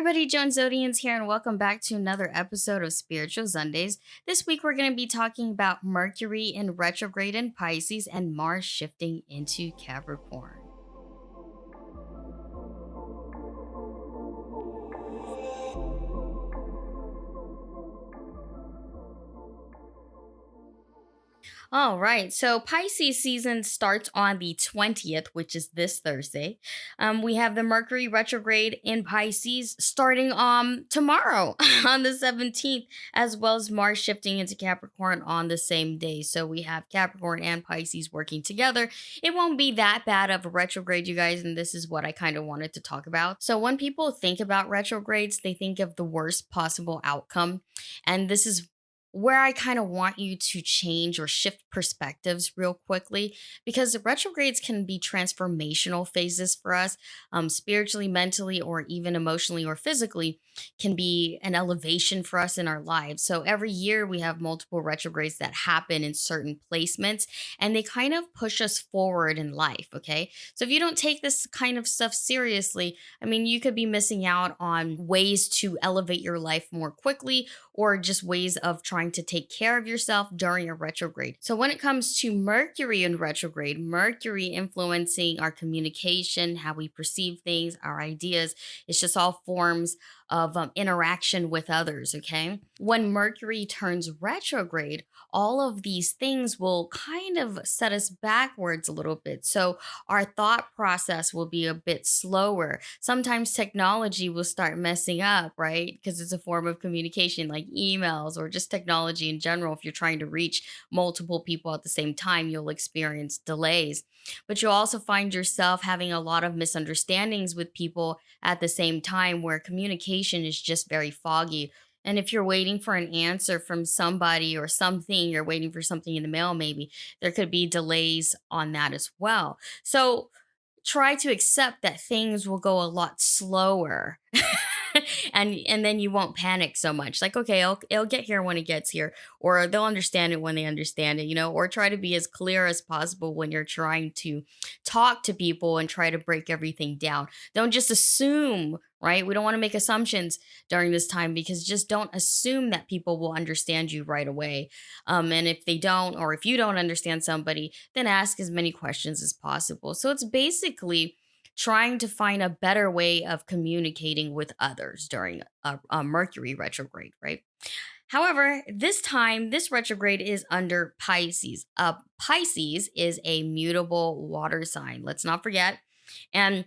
everybody, Joan Zodianz here, and welcome back to another episode of Spiritual Zundayz. This week we're going to be talking about Mercury in retrograde in Pisces and Mars shifting into Capricorn. All right. So Pisces season starts on the 20th, which is this Thursday. We have the Mercury retrograde in Pisces starting tomorrow on the 17th, as well as Mars shifting into Capricorn on the same day. So we have Capricorn and Pisces working together. It won't be that bad of a retrograde, you guys, and this is what I kind of wanted to talk about. So when people think about retrogrades, they think of the worst possible outcome. And this is where I kind of want you to change or shift perspectives real quickly, because the retrogrades can be transformational phases for us, spiritually, mentally, or even emotionally or physically, can be an elevation for us in our lives. So every year we have multiple retrogrades that happen in certain placements, and they kind of push us forward in life. Okay. So if you don't take this kind of stuff seriously, I mean, you could be missing out on ways to elevate your life more quickly, or just ways of trying to take care of yourself during a retrograde. So when it comes to Mercury in retrograde, Mercury influencing our communication, how we perceive things, our ideas, it's just all forms of interaction with others, okay? When Mercury turns retrograde, all of these things will kind of set us backwards a little bit. So our thought process will be a bit slower. Sometimes technology will start messing up, right? Because it's a form of communication like emails or just technology in general. If you're trying to reach multiple people at the same time, you'll experience delays. But you'll also find yourself having a lot of misunderstandings with people at the same time, where communication is just very foggy. And if you're waiting for an answer from somebody or something, you're waiting for something in the mail, maybe there could be delays on that as well. So try to accept that things will go a lot slower. And then you won't panic so much. Like, okay, it'll get here when it gets here, or they'll understand it when they understand it, or try to be as clear as possible when you're trying to talk to people and try to break everything down. Don't just assume, right? We don't want to make assumptions during this time, because just don't assume that people will understand you right away. And if they don't, or if you don't understand somebody, then ask as many questions as possible. So it's basically trying to find a better way of communicating with others during a Mercury retrograde, right? However, this time, this retrograde is under Pisces. Pisces is a mutable water sign. Let's not forget. And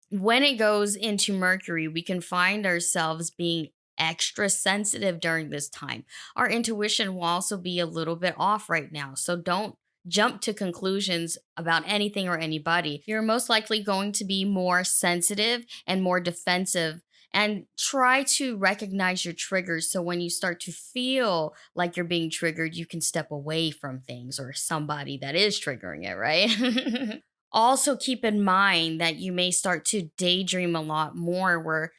when it goes into Mercury, we can find ourselves being extra sensitive during this time. Our intuition will also be a little bit off right now. So don't jump to conclusions about anything or anybody. You're most likely going to be more sensitive and more defensive. And try to recognize your triggers. So when you start to feel like you're being triggered, you can step away from things or somebody that is triggering it, right? Also, keep in mind that you may start to daydream a lot more, where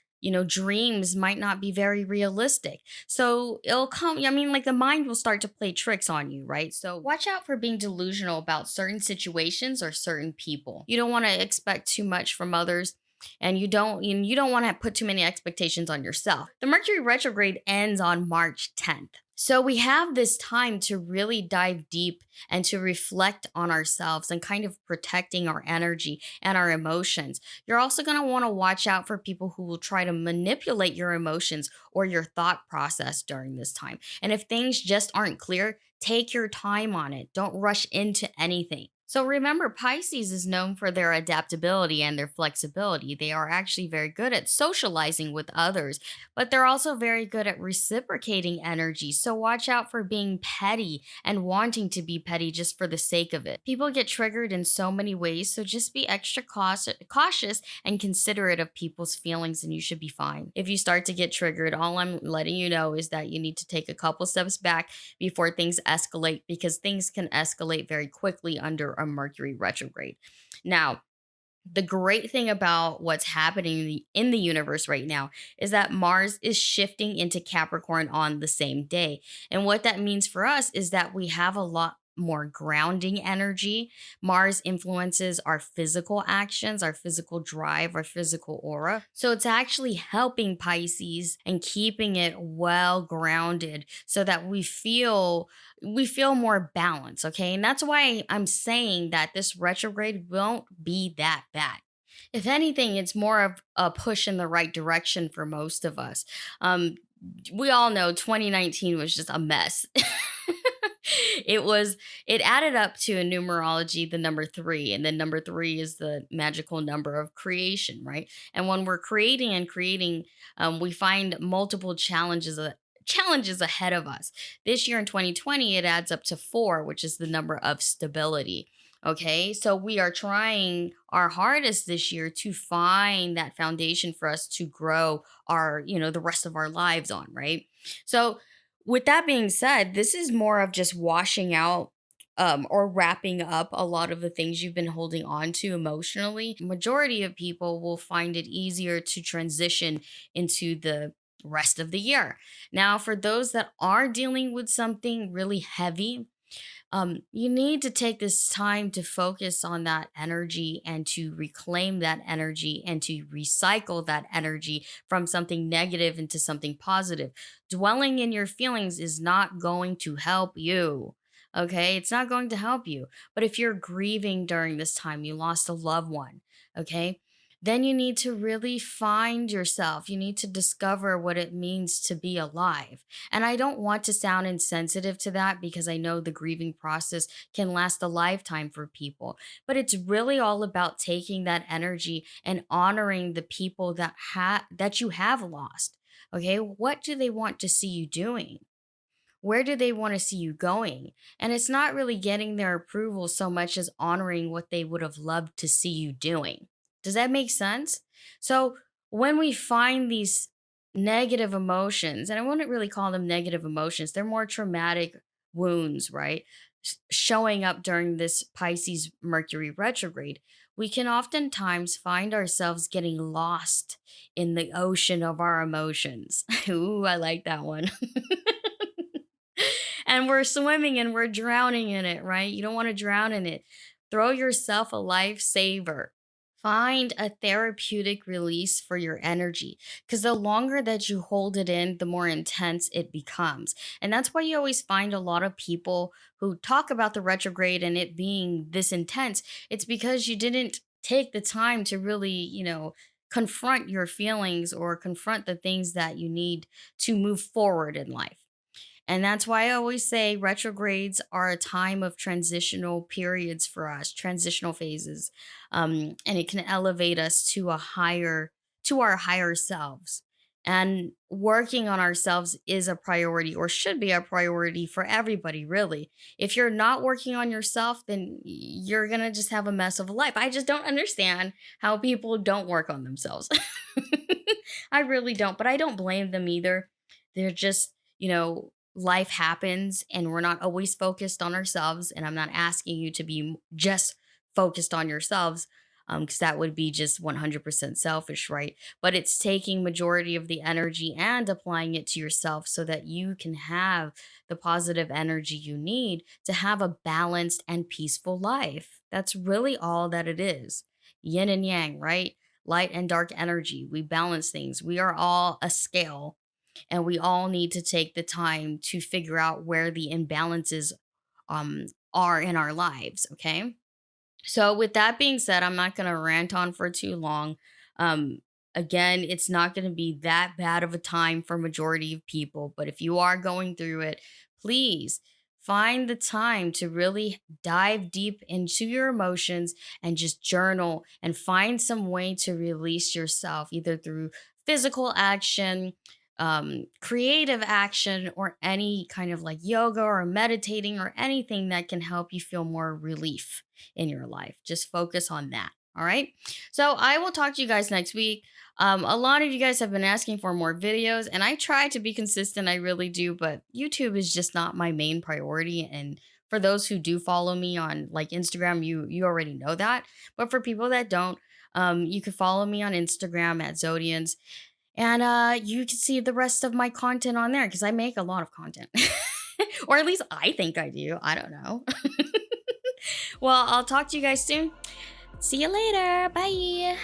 dreams might not be very realistic. So it'll come, I mean, like, the mind will start to play tricks on you, right? So watch out for being delusional about certain situations or certain people. You don't want to expect too much from others, and you don't want to put too many expectations on yourself. The Mercury retrograde ends on March 10th. So we have this time to really dive deep and to reflect on ourselves and kind of protecting our energy and our emotions. You're also going to want to watch out for people who will try to manipulate your emotions or your thought process during this time. And if things just aren't clear, take your time on it. Don't rush into anything. So remember, Pisces is known for their adaptability and their flexibility. They are actually very good at socializing with others, but they're also very good at reciprocating energy. So watch out for being petty and wanting to be petty just for the sake of it. People get triggered in so many ways, so just be extra cautious and considerate of people's feelings, and you should be fine. If you start to get triggered, all I'm letting you know is that you need to take a couple steps back before things escalate, because things can escalate very quickly under a Mercury retrograde. Now, the great thing about what's happening in the universe right now is that Mars is shifting into Capricorn on the same day. And what that means for us is that we have a lot more grounding energy. Mars influences our physical actions, our physical drive, our physical aura. So it's actually helping Pisces and keeping it well grounded so that we feel more balanced, okay? And that's why I'm saying that this retrograde won't be that bad. If anything, it's more of a push in the right direction for most of us. Um, we all know 2019 was just a mess. It added up to, in numerology, the number three, and then number three is the magical number of creation, right? And when we're creating and creating, we find multiple challenges ahead of us. This year in 2020, it adds up to four, which is the number of stability. Okay, so we are trying our hardest this year to find that foundation for us to grow the rest of our lives on, right? So, with that being said, this is more of just washing out or wrapping up a lot of the things you've been holding on to emotionally. Majority of people will find it easier to transition into the rest of the year. Now, for those that are dealing with something really heavy, you need to take this time to focus on that energy and to reclaim that energy and to recycle that energy from something negative into something positive. Dwelling in your feelings is not going to help you. Okay, it's not going to help you. But if you're grieving during this time, you lost a loved one, okay, then you need to really find yourself. You need to discover what it means to be alive. And I don't want to sound insensitive to that because I know the grieving process can last a lifetime for people. But it's really all about taking that energy and honoring the people that you have lost. Okay? What do they want to see you doing? Where do they want to see you going? And it's not really getting their approval so much as honoring what they would have loved to see you doing. Does that make sense? So when we find these negative emotions, and I wouldn't really call them negative emotions, they're more traumatic wounds, right? Showing up during this Pisces Mercury retrograde, we can oftentimes find ourselves getting lost in the ocean of our emotions. Ooh, I like that one. And we're swimming and we're drowning in it, right? You don't want to drown in it. Throw yourself a lifesaver. Find a therapeutic release for your energy because the longer that you hold it in, the more intense it becomes. And that's why you always find a lot of people who talk about the retrograde and it being this intense. It's because you didn't take the time to really, confront your feelings or confront the things that you need to move forward in life. And that's why I always say retrogrades are a time of transitional periods for us, transitional phases. And it can elevate us to our higher selves. And working on ourselves is a priority or should be a priority for everybody, really. If you're not working on yourself, then you're going to just have a mess of a life. I just don't understand how people don't work on themselves. I really don't, but I don't blame them either. They're just, life happens and we're not always focused on ourselves. And I'm not asking you to be just focused on yourselves because that would be just 100% selfish, right? But it's taking majority of the energy and applying it to yourself so that you can have the positive energy you need to have a balanced and peaceful life. That's really all that it is. Yin and yang, right? Light and dark energy. We balance things. We are all a scale and we all need to take the time to figure out where the imbalances are in our lives, okay? So with that being said, I'm not going to rant on for too long. um Again, it's not going to be that bad of a time for majority of people, but if you are going through it, please find the time to really dive deep into your emotions and just journal and find some way to release yourself either through physical action, creative action, or any kind of like yoga or meditating or anything that can help you feel more relief in your life. Just focus on that. All right. So I will talk to you guys next week. A lot of you guys have been asking for more videos, and I try to be consistent. I really do, but YouTube is just not my main priority. And for those who do follow me on like Instagram, you already know that. But for people that don't, you can follow me on Instagram at Zodianz, and you can see the rest of my content on there because I make a lot of content. Or at least I think I do. I don't know. Well, I'll talk to you guys soon. See you later. Bye.